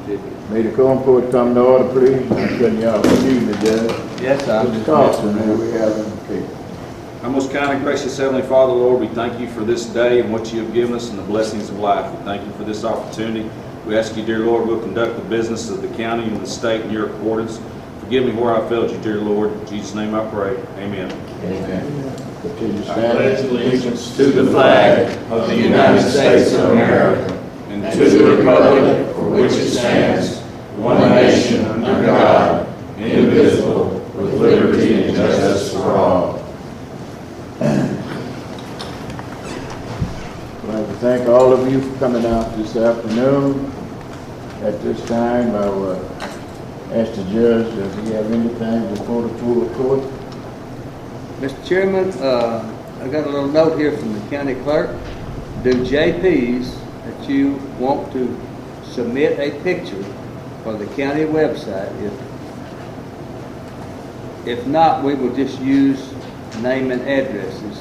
contribute. May the Quorum Court come to order, please. I'm cutting you off. Good evening, Judge. Yes, sir. Mr. Carlson, who we have in the case. Our most kind and gracious Heavenly Father, Lord, we thank you for this day and what you have given us and the blessings of life. We thank you for this opportunity. We ask you, dear Lord, we'll conduct the business of the county and the state in your accordance. Forgive me where I failed you, dear Lord. In Jesus' name I pray. Amen. Amen. Continue I standing. pledge allegiance to the flag of the United States of America and to the republic for which it stands, one nation under God, indivisible, with liberty and justice for all. I'd like to thank all of you for coming out this afternoon. At this time, I will ask the judge, does he have anything before the full court? Mr. Chairman, I got a little note here from the county clerk. Do JPs that you want to submit a picture for the county website? If not, we will just use name and addresses.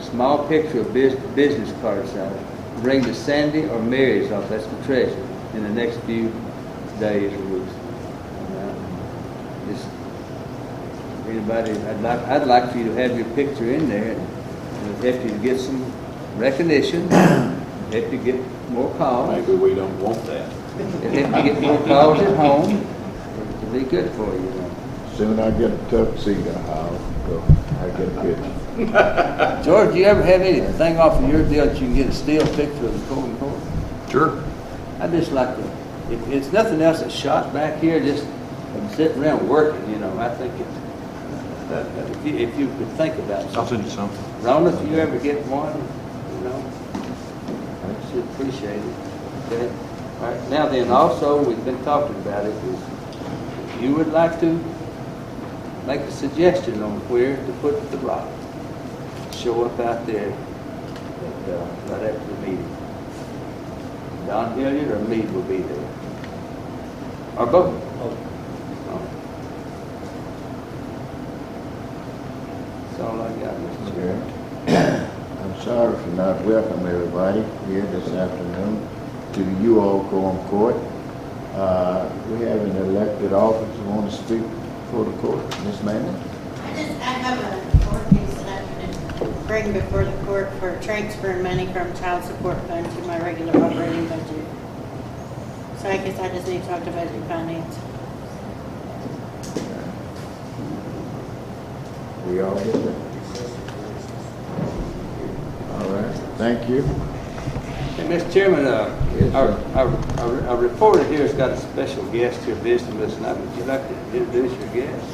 Small picture of business card size. Bring to Sandy or Mary's office, that's the treasurer, in the next few days or weeks. Just anybody, I'd like for you to have your picture in there, and it'll help you to get some recognition, help you get more calls. Maybe we don't want that. It'll help you get more calls at home. It'll be good for you, you know. Soon I get a tuxedo, I get a picture. George, do you ever have anything off of your deal that you can get a still picture of the court? Sure. I just like to, if it's nothing else that's shot back here, just sitting around working, you know, I think it's, if you could think about something. I'll send you some. Rona, if you ever get one, you know, I should appreciate it. Okay? All right, now then, also, we've been talking about it, is if you would like to make a suggestion on where to put the rock, show up out there right after the meeting. Don Hilliard or Meade will be there. Or both. That's all I got, Mr. Chairman. I'm sorry for not welcoming everybody here this afternoon to the UO Quorum Court. We have an elected officer who wants to speak before the court. Ms. Manning? I have a court case that I can bring before the court for transferring money from child support fund to my regular operating budget. So I guess I just need to talk to budget finance. We all get that? All right, thank you. Hey, Mr. Chairman, our reporter here has got a special guest here visiting us tonight. Would you like to introduce your guest?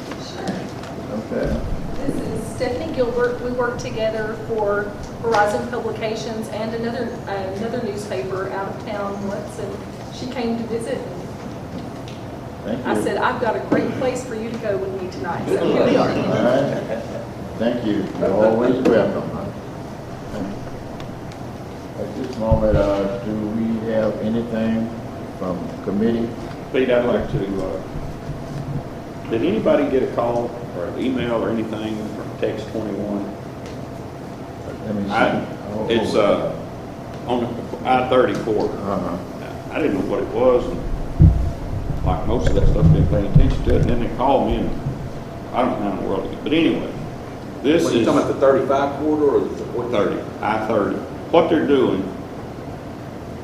Okay. This is Stephanie Gilbert. We work together for Horizon Publications and another newspaper out of town once, and she came to visit. Thank you. I said, I've got a great place for you to go with me tonight. So here we are. All right. Thank you. You're always welcome. At this moment, do we have anything from committee? Pete, I'd like to, did anybody get a call or an email or anything from Text 21? Let me see. It's on I-30 corridor. I didn't know what it was, and like most of that stuff, didn't pay attention to it, and then they called me, and I don't know how in the world to get. But anyway, this is... Are you talking about the 35 corridor or the 30, I-30. What they're doing,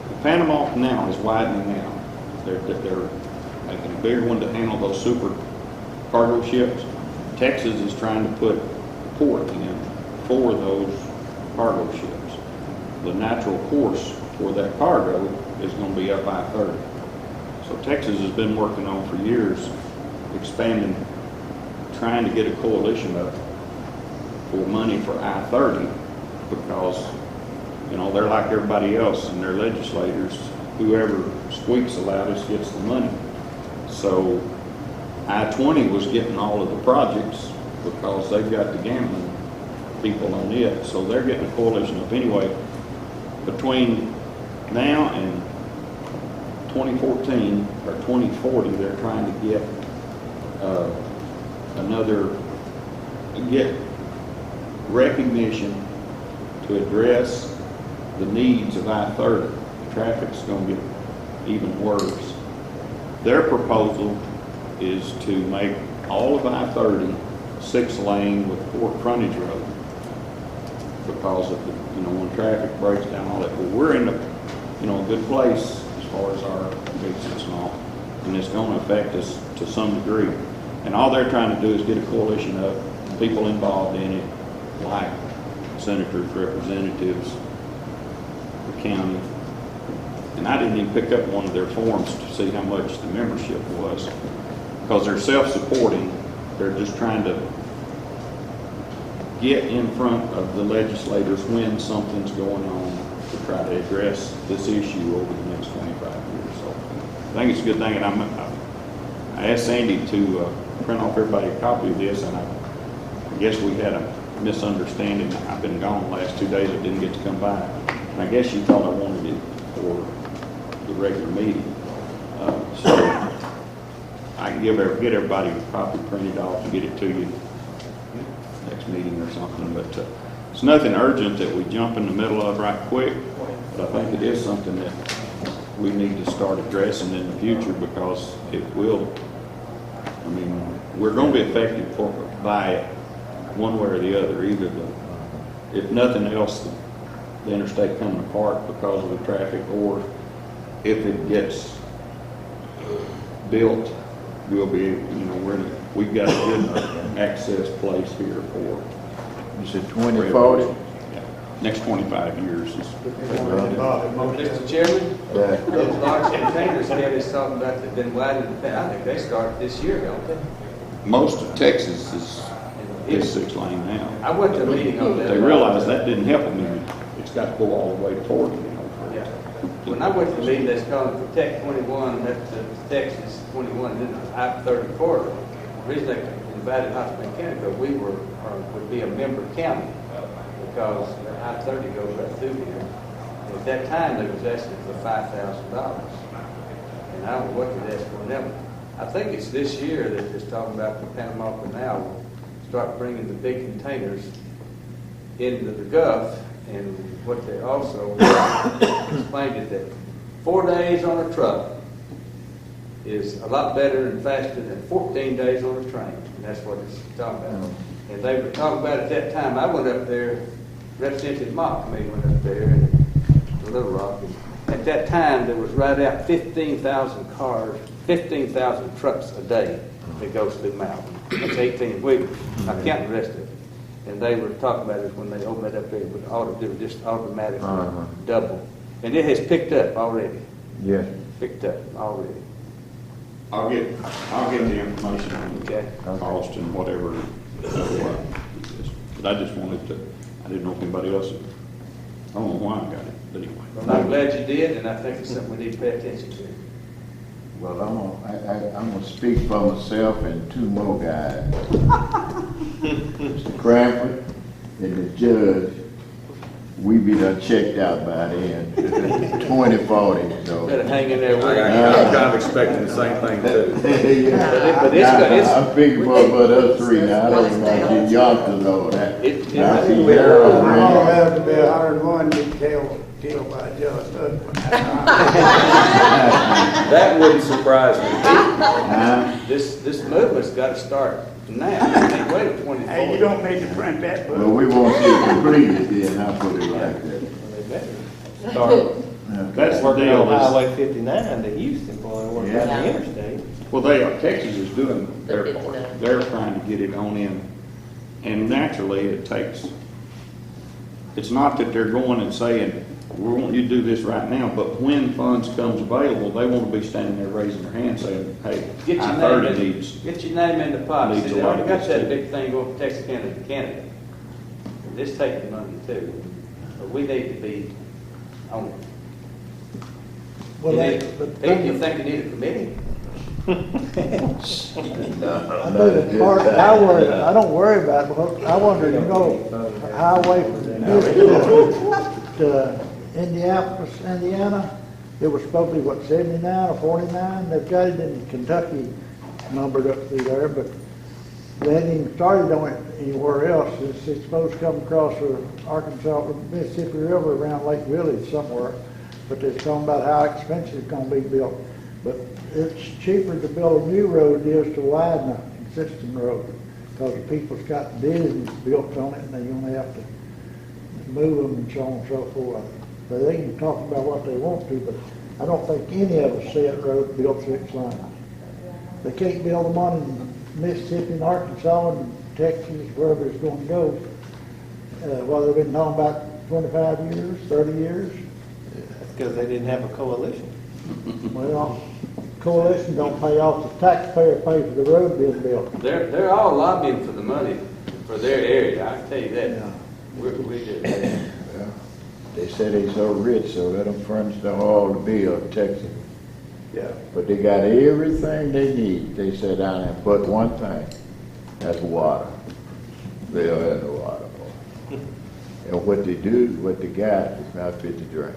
the Panama Canal is widening out. They're making a bigger one to handle those super cargo ships. Texas is trying to put a port in for those cargo ships. The natural course for that cargo is going to be up I-30. So Texas has been working on for years, expanding, trying to get a coalition up for money for I-30 because, you know, they're like everybody else and their legislators. Whoever squeaks the loudest gets the money. So I-20 was getting all of the projects because they've got the gambling people on it. So they're getting a coalition up anyway. Between now and 2014 or 2040, they're trying to get get recognition to address the needs of I-30. Traffic's going to get even worse. Their proposal is to make all of I-30 6-lane with Port Frontage Road because of the, when traffic breaks down, all that. But we're in a, a good place as far as our business and all, and it's going to affect us to some degree. And all they're trying to do is get a coalition of people involved in it, like senators, representatives, the county. And I didn't even pick up one of their forms to see how much the membership was, because they're self-supporting. They're just trying to get in front of the legislators when something's going on to try to address this issue over the next 25 years. So I think it's a good thing, and I asked Sandy to print off everybody a copy of this, and I guess we had a misunderstanding. I've been gone the last 2 days. I didn't get to come by, and I guess she thought I wanted it for the regular meeting. So I can get everybody a copy printed off and get it to you next meeting or something. But it's nothing urgent that we jump in the middle of right quick. But I think it is something that we need to start addressing in the future, because it will. I mean, we're going to be affected by it one way or the other. Either if nothing else, the interstate coming apart because of the traffic, or if it gets built, we'll be, we've got a good access place here for. You said 2040? Yeah. Next 25 years is. Mr. Chairman, those large containers Kelly's talking about that have been widened, I think they started this year, don't they? Most of Texas is 6-lane now. I went to a meeting on that. They realized that didn't help them any. It's got to go all the way to 40, Yeah. When I went to the meeting, that's called Protect 21, that's Texas 21, then I-30 corridor. The reason they invited Hospital County, because we would be a member county, because I-30 goes right through here. And at that time, they was asking for $5,000. And I don't know what they asked for them. I think it's this year that they're talking about the Panama Canal will start bringing the big containers into the Gulf. And what they also explained is that 4 days on a truck is a lot better and faster than 14 days on a train. And that's what it's talking about. And they were talking about at that time, I went up there, Representative Mock me went up there in Little Rock. And at that time, there was right out 15,000 cars, 15,000 trucks a day that goes through Mountain. That's 18 wheelers. I count the rest of it. And they were talking about it when they opened it up there, it would just automatically double. And it has picked up already. Yes. Picked up already. I'll get the information on the cost and whatever. But I just wanted to, I didn't know if anybody else, I don't know why I got it, but anyway. Well, I'm glad you did, and I think it's something we need to pay attention to. Well, I'm gonna speak for myself and two more guys. Mr. Cranford and the judge, we be done checked out by then, 2040, so. Better hang in there with I'm kind of expecting the same thing too. Yeah. But it's I'm speaking for us three now, I don't know about you youngsters know that. I see I'm Harold gonna Rennie. have to be 101 to killed by Judge Hudson. That wouldn't surprise me. This movement's got to start now. You can't wait till 2040. Hey, you don't need to print that book. Well, we won't see it completed then, I'll put it like that. They better. That's the Working deal. on Highway 59 to Houston, boy, working on the interstate. Well, Texas is doing their part. They're trying to get it on in. And naturally, it's not that they're going and saying, we want you to do this right now, but when funds comes available, they want to be standing there raising their hand saying, hey, Get your I-30 name needs. Get your name in the pot. needs See, a they already lot got of that this, big thing going from Texas County to Canada. And this taking money too. But we need to be on it. Well, You think you need a committee? I know the part I don't worry about it, because I wonder, highway from Houston to Indianapolis, Indiana, it was supposed to be, 79 or 49? They've got it in Kentucky numbered up through there, but they hadn't even started on it anywhere else. It's supposed to come across the Arkansas, Mississippi River around Lake Village somewhere, but they're talking about how expensive it's going to be built. But it's cheaper to build a new road than it is to widen an existing road, because the people's got business built on it, and they only have to move them and so on and so forth. So they can talk about what they want to, but I don't think any of us see that road built 6 lanes. They can't build them on in Mississippi and Arkansas and Texas, wherever it's going to go. Well, they've been talking about 25 years, 30 years. That's because they didn't have a coalition. Well, coalition don't pay off, the taxpayer pay for the road being built. They're all lobbying for the money for their area, I can tell you that. Yeah. We did. Yeah. They say they so rich, so let them furnish the whole bill of Texas. Yeah. But they got everything they need. They said down there, but one thing, that's water. They don't have no water. And what they do, what they got is not fit to drink.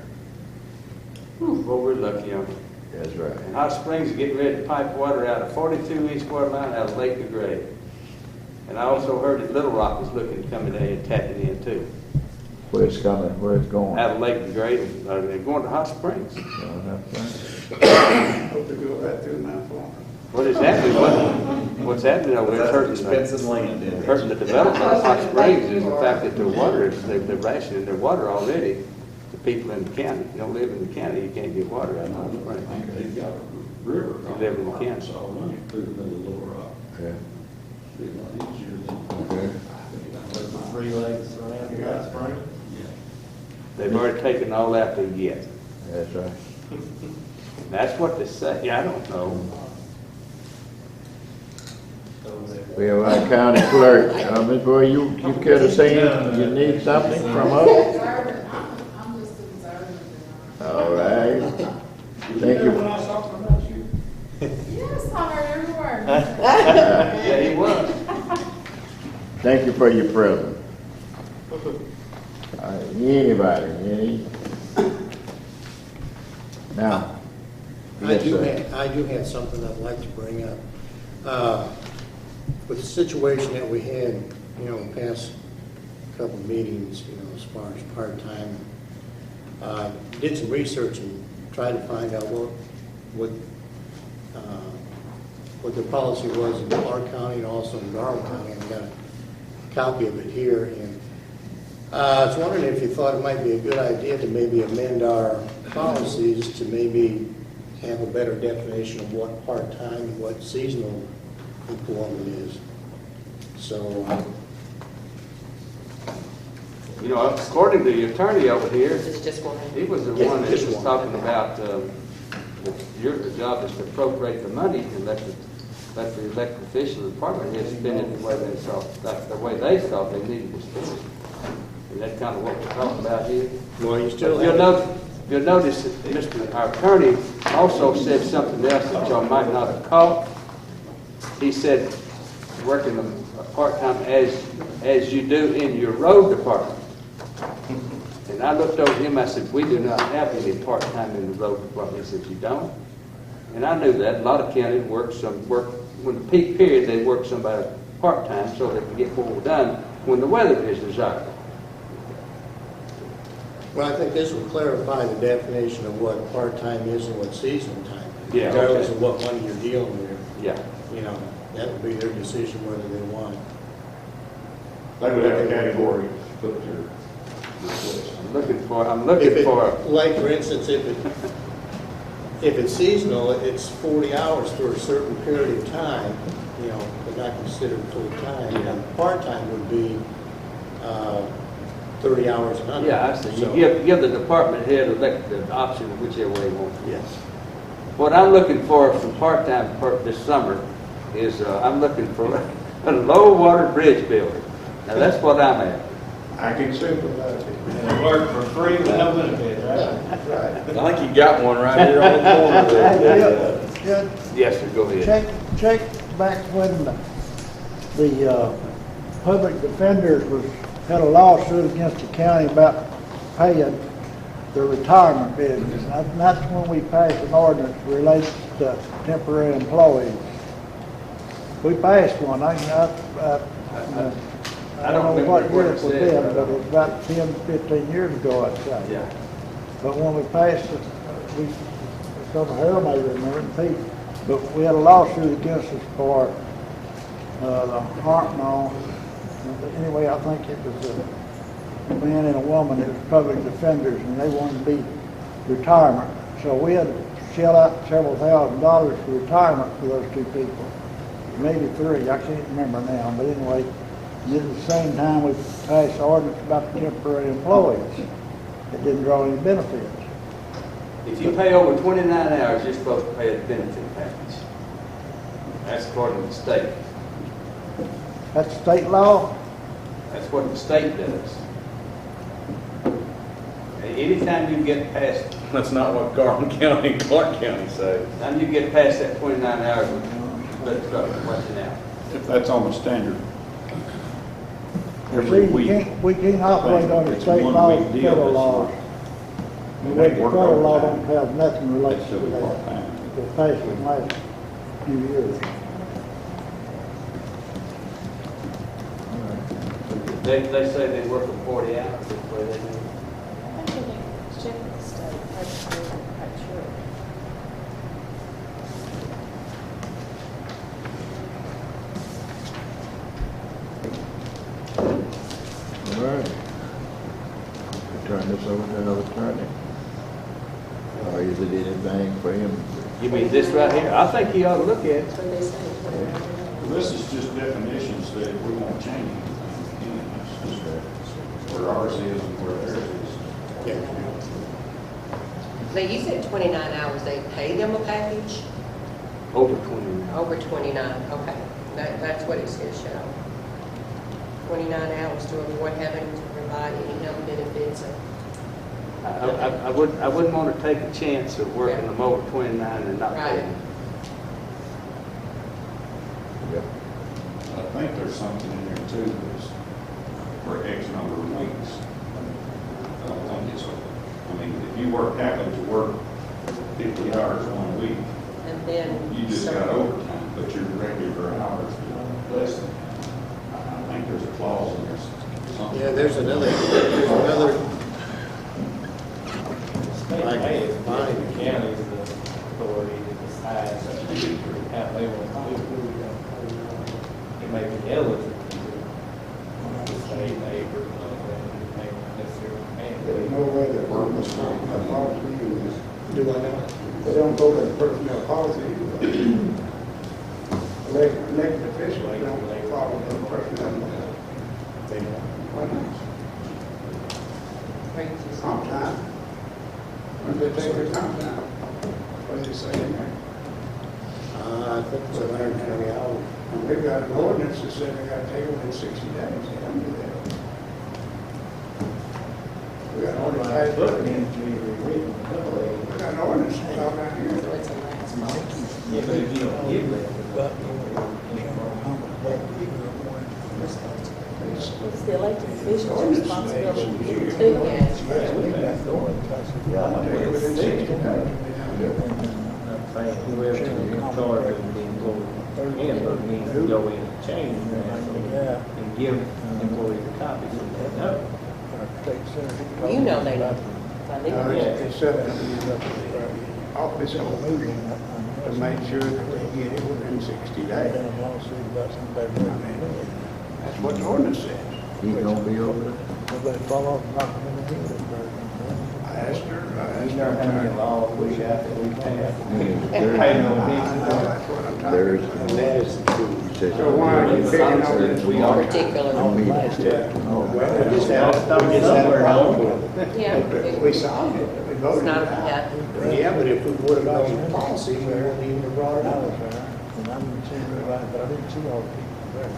Well, we're lucky on it. That's right. And Hot Springs are getting ready to pipe water out of 42-inch water line out of Lake DeGray. And I also heard that Little Rock is looking to come in there and tap it in too. Where it's coming, where it's going. Out of Lake DeGray, they're going to Hot Springs. Hope they go right through Mount Florida. What is happening, what's happening over there, That's expensive land, isn't it? hurting the development of Hot Springs is the fact that their water is, they're rationing their water already to people in the county. If you don't live in the county, you can't get water out of Hot Springs. They've got a river. You live in the county. So running through the middle of Little Rock. Yeah. Be a lot easier than. Okay. With the 3 legs around the Hot Spring. They've already taken all out there yet. That's right. That's what they say. Yeah, I don't know. We have our county clerk. Ms. Boy, you care to say you need something from us? I'm just observing. All right. Thank you. Yes, I heard every word. Yeah, he was. Thank you for your presence. Anybody, any? Now. Yes, sir. I do have something I'd like to bring up. With the situation that we had, in the past couple of meetings, as far as part-time, did some research and tried to find out what the policy was in Clark County and also in Garland County. I've got a copy of it here, and I was wondering if you thought it might be a good idea to maybe amend our policies to maybe have a better definition of what part-time and what seasonal employment is. So, According to the attorney over here, It's just one. he was the Yeah, one that just was one. talking about, the job is to appropriate the money and let the elected officials, the department heads spend it the way they thought they needed to spend it. And that's kind of what we're talking about here. well, you still You'll notice that our attorney also said something else that y'all might not have caught. He said, working a part-time as you do in your road department. And I looked over him, I said, we do not have any part-time in the road department. He said, you don't? And I knew that. A lot of counties work, when the peak period, they work somebody part-time so they can get more done when the weather is desired. Well, I think this will clarify the definition of what part-time is and what seasonal time is. Yeah, Regardless okay. of what money you're dealing with, Yeah. that would be their decision whether they want it. They would have a category to put their request. I'm looking for, Like, for instance, if it's seasonal, it's 40 hours for a certain period of time, but not considered full-time. And part-time would be 30 hours and under. yeah, I see. So- You give the department head the option of whichever way he wants. Yes. What I'm looking for from part-time this summer is, I'm looking for a low-water bridge builder. Now, that's what I'm at. I can sympathize with you. And work for free with no benefits, right? I think you got one right here on the corner there. Judge, Yes, sir, go ahead. check back when the public defenders had a lawsuit against the county about paying the retirement business. And that's when we passed an ordinance related to temporary employees. We passed one. I don't know what year it was in, but it was about 10, 15 years ago, I'd say. Yeah. But when we passed it, we some of Harold may remember, and Pete, but we had a lawsuit against us for, the Hartnell. Anyway, I think it was a man and a woman that was public defenders, and they wanted to be retirement. So we had to shell out several $1,000s for retirement for those two people. Maybe three, I can't remember now, but anyway, and at the same time, we passed ordinance about the temporary employees that didn't draw any benefits. If you pay over 29 hours, you're supposed to pay a benefit package. That's according to the state. That's state law? That's what the state does. Anytime you get past, That's not what Garland County and Clark County say. time you get past that 29 hours, you better start watching out. If that's on the standard. See, Every week. we can't operate under It's state one laws week and deal, federal it's laws. not- The They way the work federal law overtime. don't have nothing related That's to still that. part-time. They passed it in the last few years. They say they work for 40 hours, that's the way they do. I think we need to check with the state, make sure. All right. Turn this over to another attorney. Or is it anything for him? You mean this right here? I think he ought to look at it. So they say. This is just definitions that if we won't change anything, it's just where ours is and where theirs is. Now, you said 29 hours, they pay them a package? Over 20. Over 29, okay. That's what it says, Cheryl. 29 hours to avoid having to provide any health benefits. I wouldn't want to take a chance of working them over 29 and not Right. paying. Yep. I think there's something in there too that's for X number of weeks. I don't think it's, I mean, if you happen to work 50 hours one week, And then. you just got overtime, but your regular hours are less than. I think there's a clause in there. Something. Yeah, there's another, State may is fine, the county is the authority to decide how they want to do it. It may be eligible to the state neighbor, they may not necessarily There's mandate. no way that personnel policy is, do I know? they don't go to the personnel policy. Elected officials don't follow the personnel policy. They don't. Why not? Comp time. When they take their comp time. What do you say in there? I think it's 120 hours. And we've got an ordinance that says they got to take it within 60 days. They don't do that. We got an ordinance. Book needs to be rewritten. We got an ordinance all down here. So it's a last policy. Yeah, but if you don't give them. It's the elected official's responsibility to do it. I'll take it within 60 days. I'm saying whoever's in charge of the employee handbook needs to go in and change that and give employees a copy so they know. You know they don't. It's set up office to make sure that they get it within 60 days. That's what the ordinance says. He gonna be over there? Nobody fall off and knock them in the head. I asked her, You know how many laws we got that we passed? There's- Pay no I attention know, to. that's what I'm talking There's, about. And that is the truth. he says. So why are you picking on this? We are particular. On me, that's it. Well, we just had a problem with it. Yeah. We solved it, we It's voted it not, out. yeah. Yeah, but if we would have known the policy, we wouldn't even have brought it I was up. there, and I didn't see anybody, but I didn't see all the people there.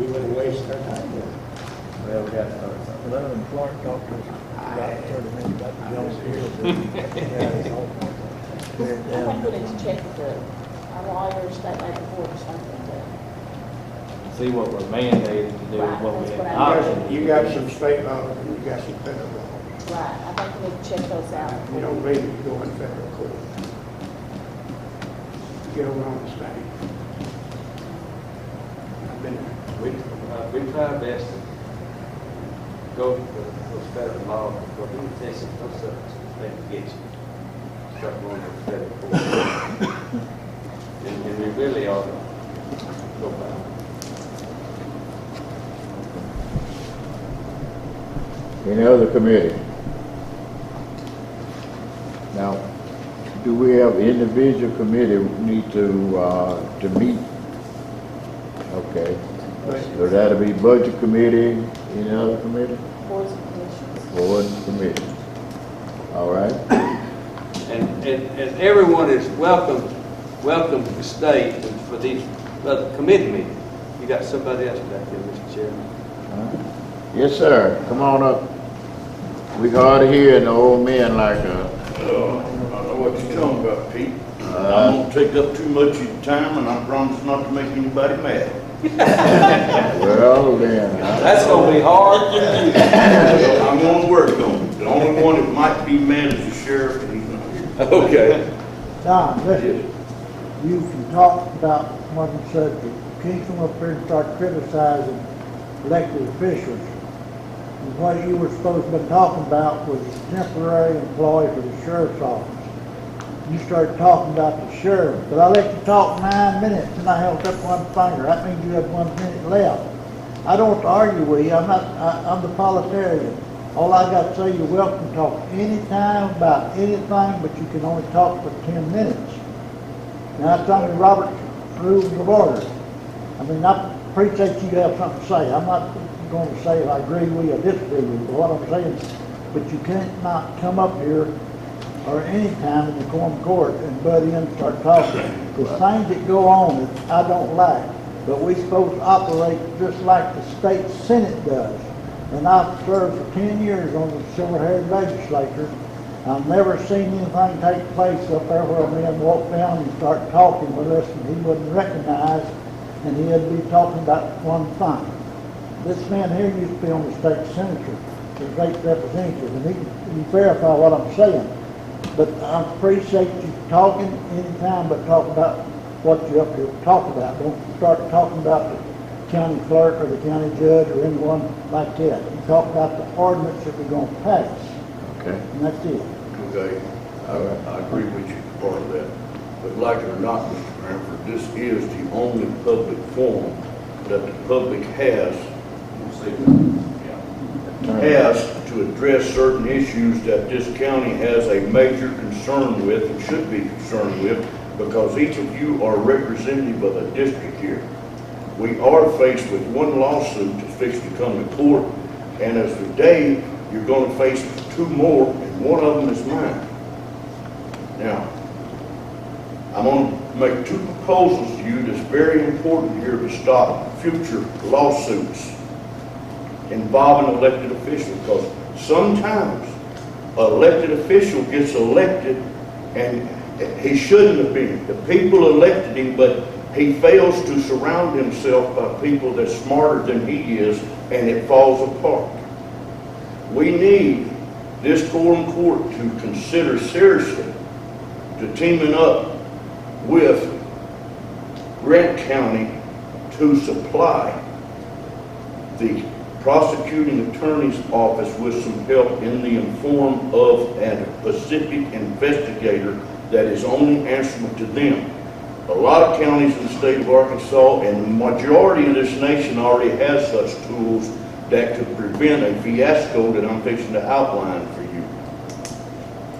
We wouldn't waste our time with it. Well, we got to start something. But other than Clark talked to us about 30 minutes about the Jones Field. I think we need to check with our lawyers, state labor board or something to. See what we're mandated to do, Right, what we that's have what I- option. You got some state laws and you got some federal laws. Right, I think we need to check those out. You don't really go in federal court. Get over on the state. I've been there. We try our best to go with those federal laws, but we take no substance, they can get you. start going to state court. And we really ought to go back. Any other committee? Now, do we have individual committee need to meet? Okay. So that'll be budget committee, any other committee? Boards and commissions. Board and committee. All right. And everyone is welcome to stay for these other committee meetings. You got somebody else back there, Mr. Chairman? Yes, sir. Come on up. We hard to hear an old man like I know what you're talking about, Pete. I won't take up too much of your time, and I promise not to make anybody mad. well then. That's gonna be hard. I'm gonna work on it. The only one that might be mad is the sheriff, and he's not here. Okay. Don, listen, you can talk about one subject. You can't come up here and start criticizing elected officials. And what you were supposed to be talking about was a temporary employee for the sheriff's office. You started talking about the sheriff, but I let you talk 9 minutes and I held up one finger. That means you have 1 minute left. I don't want to argue with you. I'm the parliamentarian. All I got to say, you're welcome to talk anytime about anything, but you can only talk for 10 minutes. Now, that's under Robert's Rules of Order. I mean, I appreciate you have something to say. I'm not going to say if I agree with you or disagree with you, but what I'm saying is, but you can't not come up here or any time in the Quorum Court and butt in and start talking. Because things that go on that I don't like, but we're supposed to operate just like the state Senate does. And I've served for 10 years on the silver-haired legislature. I've never seen anything take place up there where a man walked down and start talking with us and he wasn't recognized and he'd be talking about one thing. This man here used to be on the state senator, the state representative, and he can verify what I'm saying. But I appreciate you talking anytime, but talk about what you're up here to talk about. Don't start talking about the county clerk or the county judge or anyone like that. You talk about the ordinance that we're going to pass. Okay. And that's it. Okay, I agree with you, part of that. But like it or not, Mr. Cranford, this is the only public forum that the public has to address certain issues that this county has a major concern with and should be concerned with, because each of you are representative of a district here. We are faced with one lawsuit that's fixed to come to court, and as of today, you're going to face 2 more, and one of them is mine. Now, I'm going to make 2 proposals to you that's very important here to stop future lawsuits involving elected officials, because sometimes an elected official gets elected and he shouldn't have been. The people elected him, but he fails to surround himself by people that's smarter than he is, and it falls apart. We need this Quorum Court to consider seriously to teaming up with Grant County to supply the prosecuting attorney's office with some help in the form of a specific investigator that is only answerable to them. A lot of counties in the state of Arkansas and the majority of this nation already has such tools that could prevent a fiasco that I'm fixing to outline for you.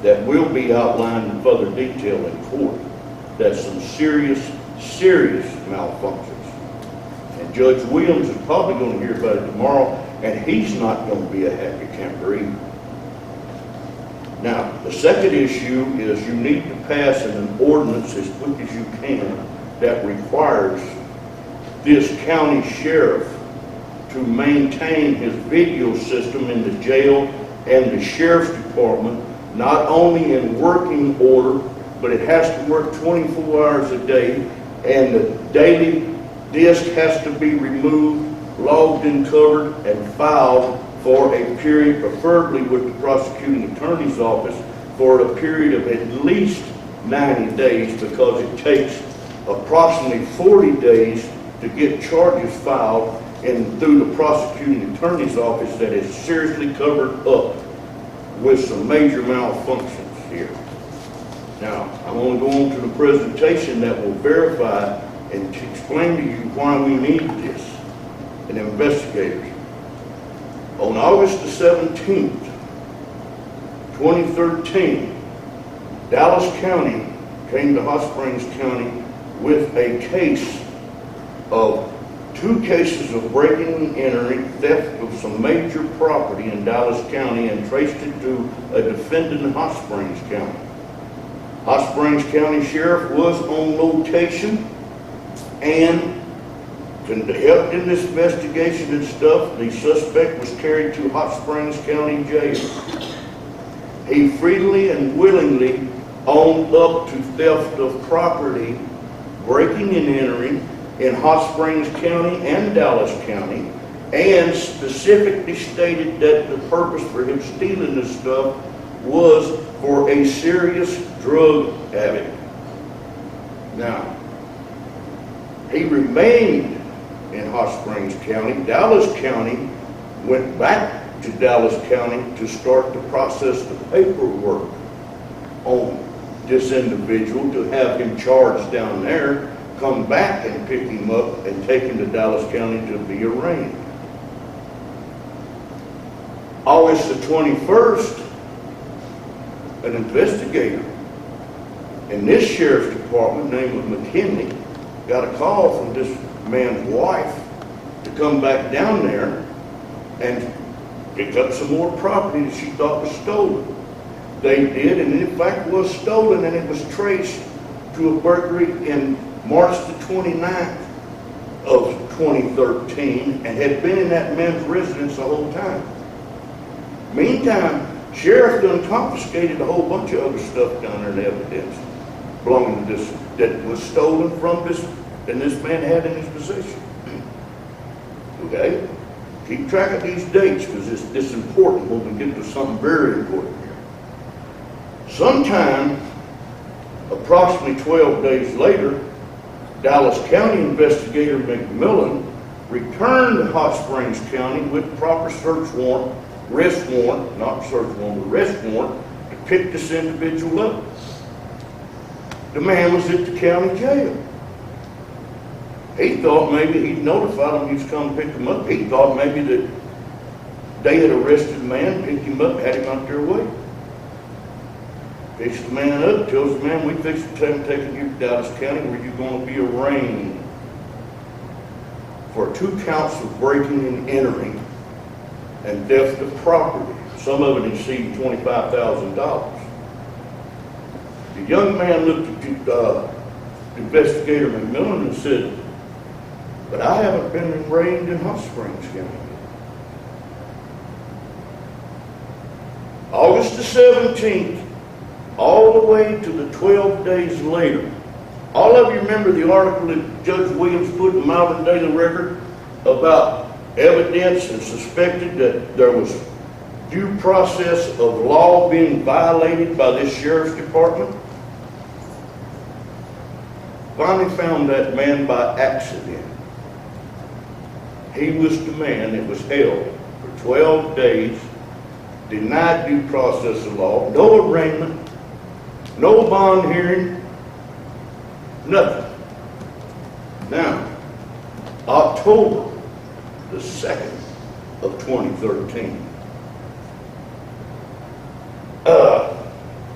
That will be outlined in further detail in court. That's some serious malfunctions. And Judge Williams is probably going to hear about it tomorrow, and he's not going to be a happy camper either. Now, the second issue is you need to pass an ordinance as quick as you can that requires this county sheriff to maintain his video system in the jail and the sheriff's department, not only in working order, but it has to work 24 hours a day, and the daily disk has to be removed, logged and covered, and filed for a period, preferably with the prosecuting attorney's office, for a period of at least 90 days, because it takes approximately 40 days to get charges filed and through the prosecuting attorney's office that is seriously covered up with some major malfunctions here. Now, I'm going to go on to the presentation that will verify and to explain to you why we need this, and investigators. On August the 17th, 2013, Dallas County came to Hot Springs County with a case of 2 cases of breaking and entering, theft of some major property in Dallas County, and traced it to a defendant in Hot Springs County. Hot Springs County Sheriff was on location and helped in this investigation and stuff. The suspect was carried to Hot Springs County Jail. He freely and willingly owned up to theft of property, breaking and entering in Hot Springs County and Dallas County, and specifically stated that the purpose for him stealing this stuff was for a serious drug addict. Now, he remained in Hot Springs County. Dallas County went back to Dallas County to start to process the paperwork on this individual to have him charged down there, come back and pick him up and take him to Dallas County to be arraigned. August the 21st, an investigator in this sheriff's department named McKinney got a call from this man's wife to come back down there and pick up some more property that she thought was stolen. They did, and in fact was stolen, and it was traced to a burglary in March the 29th of 2013 and had been in that man's residence the whole time. Meantime, sheriff done confiscated a whole bunch of other stuff down there, the evidence belonging to this that was stolen from this, and this man had in his possession. Okay? Keep track of these dates because it's important when we get to something very important here. Sometime, approximately 12 days later, Dallas County investigator McMillan returned to Hot Springs County with proper search warrant, arrest warrant, not search warrant, arrest warrant, to pick this individual up. The man was at the county jail. He thought maybe he'd notified him he was coming to pick him up. He thought maybe that they had arrested the man, picked him up, had him out there waiting. Picks the man up, tells the man, we fixed the time taking you to Dallas County where you're going to be arraigned for 2 counts of breaking and entering and theft of property. Some of it exceeding $25,000. The young man looked at investigator McMillan and said, but I haven't been arraigned in Hot Springs County. August the 17th, all the way to the 12 days later. All of you remember the article that Judge Williams put in the Malvern Daily Record about evidence and suspected that there was due process of law being violated by this sheriff's department? Finally found that man by accident. He was the man that was held for 12 days, denied due process of law, no arraignment, no bond hearing, nothing. Now, October the 2nd of 2013,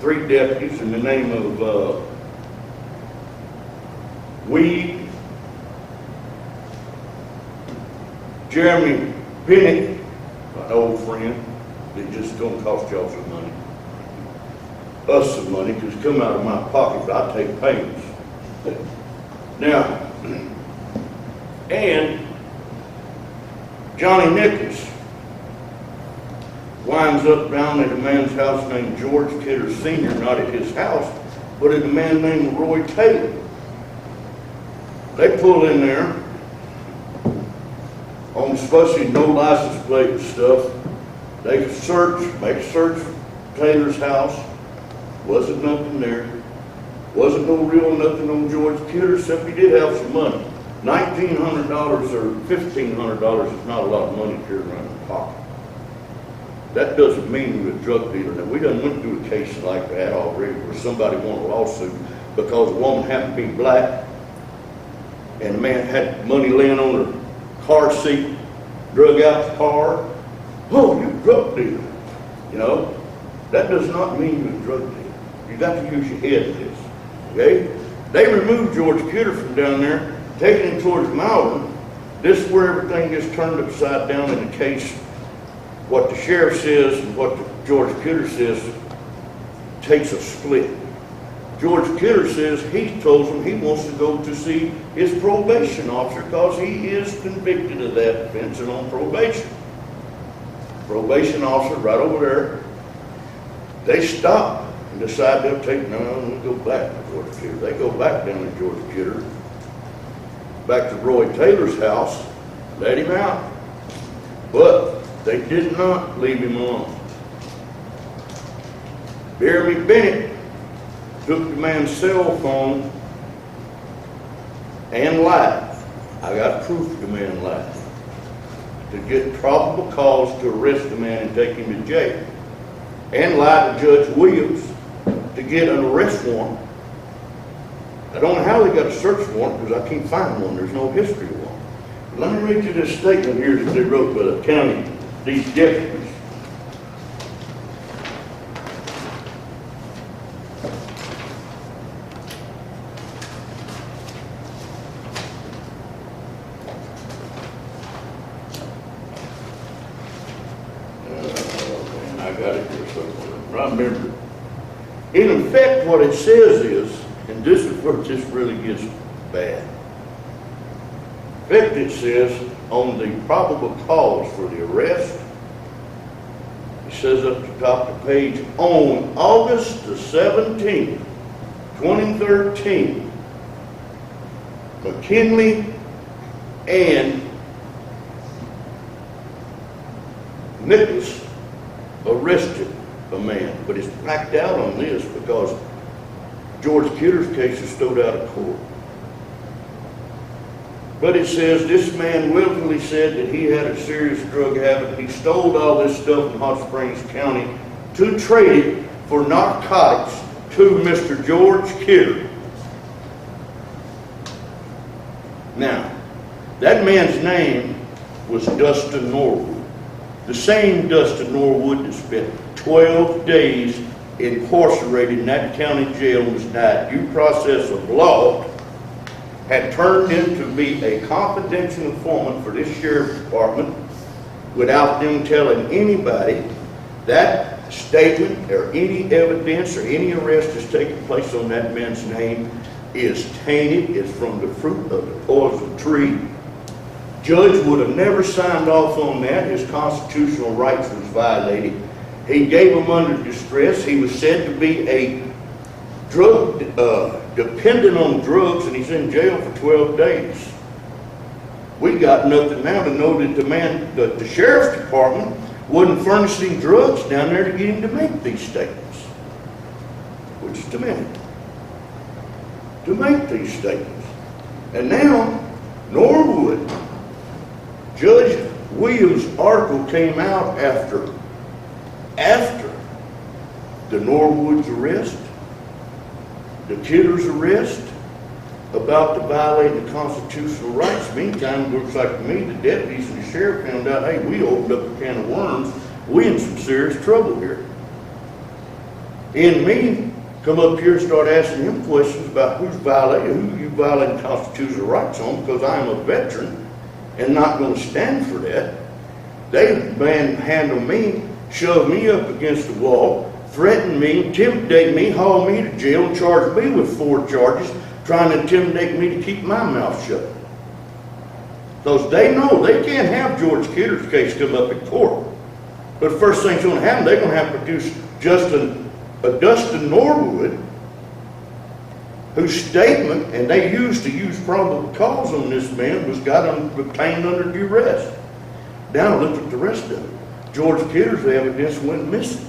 3 deputies in the name of Weed, Jeremy Pinnick, my old friend, that just gonna cost y'all some money, us some money, because it's come out of my pocket, but I take payments. Now, and Johnny Nichols winds up down at a man's house named George Kidder Sr., not at his house, but at a man named Roy Taylor. They pull in there on especially no license plate and stuff. They search, make a search for Taylor's house. Wasn't nothing there. Wasn't no real nothing on George Kidder, except he did have some money. $1,900 or $1,500 is not a lot of money carried around in the pocket. that doesn't mean you're a drug dealer. Now, we done went through a case like that already where somebody won a lawsuit because a woman happened to be black and the man had money laying on her car seat, drug out the car. Oh, you're a drug dealer. You know, that does not mean you're a drug dealer. You got to use your head in this, okay? They removed George Kidder from down there, taking him towards Malvern. This is where everything gets turned upside down in the case. What the sheriff says and what George Kidder says takes a split. George Kidder says he told him he wants to go to see his probation officer because he is convicted of that offense and on probation. Probation officer right over there, they stop and decide they'll take, no, we'll go back to George Kidder. They go back down to George Kidder, back to Roy Taylor's house, let him out. But they did not leave him alone. Jeremy Bennett took the man's cell phone and lied. I got proof the man lied. To get probable cause to arrest the man and take him to jail. And lied to Judge Williams to get an arrest warrant. I don't know how they got a search warrant because I can't find one. There's no history of one. But let me read you this statement here that they wrote by the county, these deputies. I got it here somewhere. I remember. In effect, what it says is, and this is where this really gets bad. In effect, it says, on the probable cause for the arrest, it says up the top of the page, on August the 17th, 2013, McKinley and Nicholas arrested a man, but it's backed out on this because George Kidder's case is stowed out of court. But it says this man willfully said that he had a serious drug habit. He stole all this stuff in Hot Springs County to trade it for narcotics to Mr. George Kidder. Now, that man's name was Dustin Norwood. The same Dustin Norwood that spent 12 days incarcerated in that county jail and was denied due process of law, had turned in to be a confidential informant for this sheriff's department without them telling anybody. That statement or any evidence or any arrest that's taken place on that man's name is tainted. It's from the fruit of the poison tree. Judge would have never signed off on that. His constitutional rights was violated. He gave him under distress. He was said to be a drug dependent on drugs, and he's in jail for 12 days. We got nothing now to know that the sheriff's department wasn't furnishing drugs down there to get him to make these statements, which is demanded to make these statements. And now Norwood, Judge Williams' article came out after the Norwood's arrest, the Kidder's arrest, about the violating the constitutional rights. Meantime, it looks like to me the deputies and the sheriff found out, hey, we opened up a can of worms. We in some serious trouble here. And me come up here and start asking him questions about who you violating constitutional rights on, because I am a veteran and not going to stand for that. They manhandled me, shoved me up against the wall, threatened me, intimidated me, hauled me to jail, and charged me with 4 charges, trying to intimidate me to keep my mouth shut. Because they know they can't have George Kidder's case come up in court. But the first thing's going to happen, they're going to have to produce Dustin Norwood, whose statement, and they used to use probable cause on this man, was obtained under duress. Now look at the rest of it. George Kidder's evidence went missing.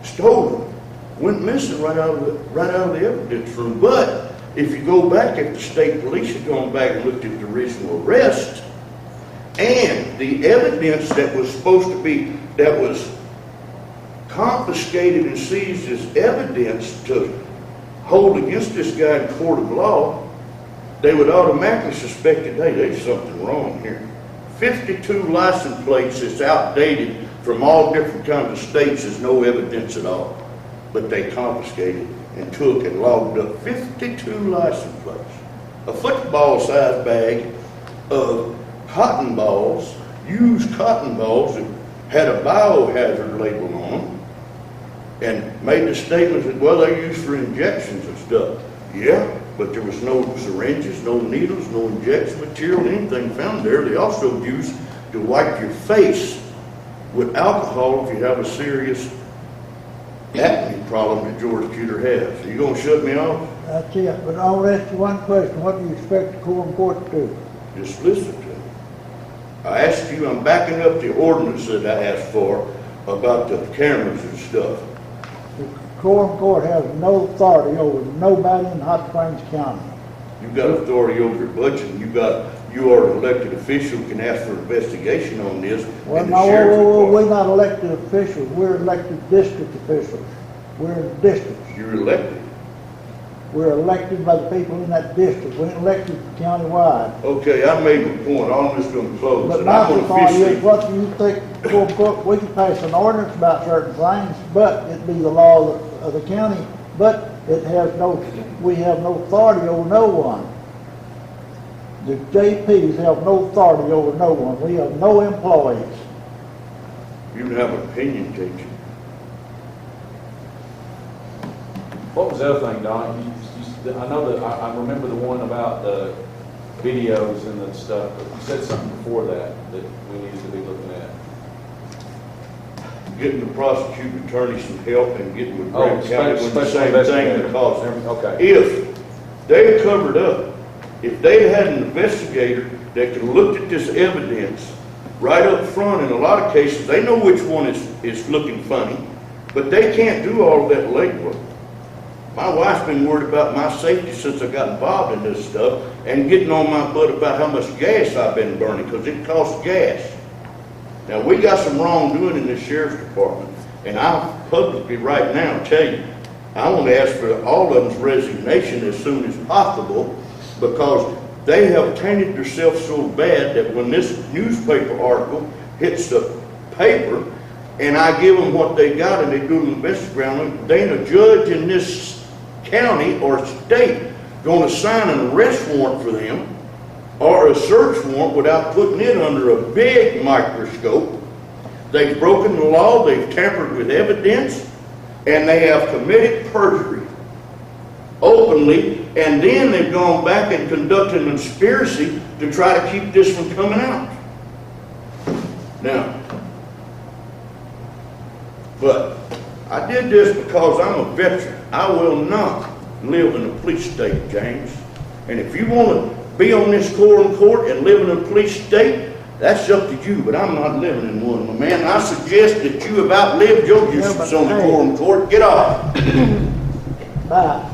Stolen. Went missing right out of the evidence room. But if you go back, if the state police had gone back and looked at the original arrest and the evidence that was supposed to be that was confiscated and seized as evidence to hold against this guy in court of law, they would automatically suspect that, hey, there's something wrong here. 52 license plates that's outdated from all different kinds of states is no evidence at all. But they confiscated and took and logged up 52 license plates. A football-sized bag of cotton balls, used cotton balls that had a biohazard label on them, and made the statement that, well, they're used for injections and stuff. Yeah, but there was no syringes, no needles, no injection material, anything found there. They also used to wipe your face with alcohol if you have a serious acne problem that George Cuter has. Are you going to shut me off? That's it, but I'll ask you one question. What do you expect the Quorum Court to do? Just listen to me. I asked you, I'm backing up the ordinance that I asked for about the cameras and stuff. The Quorum Court has no authority over nobody in Hot Springs County. You've got authority over your budget, and you are an elected official, can ask for investigation on this. Well, in no, the sheriff's we're department. not elected officials. We're elected district officials. We're in districts. You're elected. We're elected by the people in that district. We're elected countywide. Okay, I made my point. All this going to close. But And my I'm going to thought is, officially, what do you think, Quorum Court, we can pass an ordinance about certain things, but it'd be the law of the county, but it has no, we have no authority over no one. The JPs have no authority over no one. We have no employees. you can have an opinion, can't you? What was the other thing, Don? I know that, I remember the one about the videos and the stuff, but you said something before that we needed to be looking at. Getting the prosecuting attorney some help and getting with Oh, Grant County with the special same thing because Okay. if they covered up, if they had an investigator that could look at this evidence right up front, in a lot of cases, they know which one is looking funny, but they can't do all of that legwork. My wife's been worried about my safety since I got involved in this stuff and getting on my butt about how much gas I've been burning because it costs gas. Now, we got some wrongdoing in the sheriff's department, and I'll publicly right now tell you, I want to ask for all of them's resignation as soon as possible because they have tainted themselves so bad that when this newspaper article hits the paper and I give them what they got and they do an investigation, they ain't a judge in this county or state going to sign an arrest warrant for them or a search warrant without putting it under a big microscope. They've broken the law, they've tampered with evidence, and they have committed perjury openly, and then they've gone back and conducted a conspiracy to try to keep this from coming out. Now, but I did this because I'm a veteran. I will not live in a police state, James. And if you want to be on this Quorum Court and live in a police state, that's up to you, but I'm not living in one. My man, I suggest that you have outlived your uses on the Quorum Court. Get off. Bye.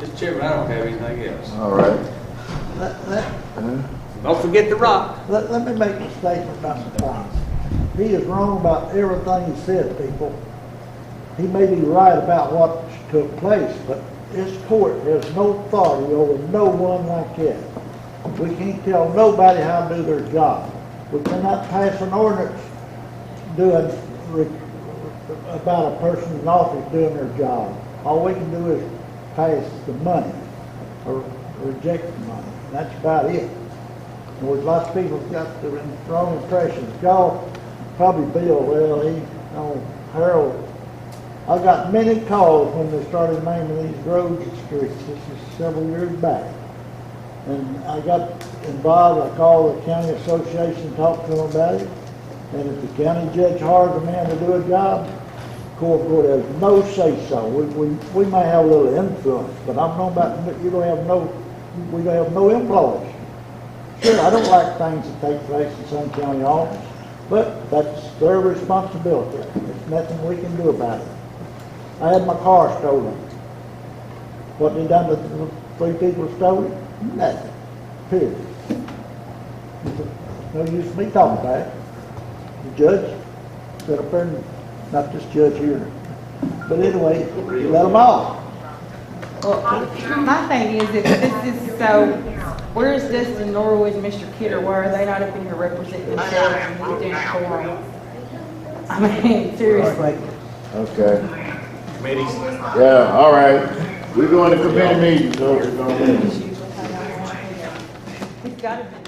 Mr. Chairman, I don't have anything else. All right. Don't forget the rock. Let me make a statement about some things. He is wrong about everything he said, people. He may be right about what took place, but this court has no authority over no one like that. We can't tell nobody how to do their job. We cannot pass an ordinance about a person in office doing their job. All we can do is pass the money or reject the money. That's about it. And with lots of people got the wrong impressions. Y'all probably Bill, well, Harold. I got many calls when they started naming these roads and streets. This is several years back. And I got involved. I called the county association, talked to them about it. And if the county judge hires a man to do a job, Quorum Court has no say-so. We may have a little influence, but I'm talking about we don't have no employees. Sure, I don't like things that take place in some county office, but that's their responsibility. There's nothing we can do about it. I had my car stolen. What they done to the three people stole it? Nothing. Period. No use me talking about it. The judge set up there, and not this judge here. But anyway, let them off. Well, my thing is, if this is so, where is this in Norwood, Mr. Kidder, why are they not up in here representing themselves and we doing quorum? I mean, seriously. Okay. Yeah, all right. We're going to committee meeting, so we're going to. It's gotta be.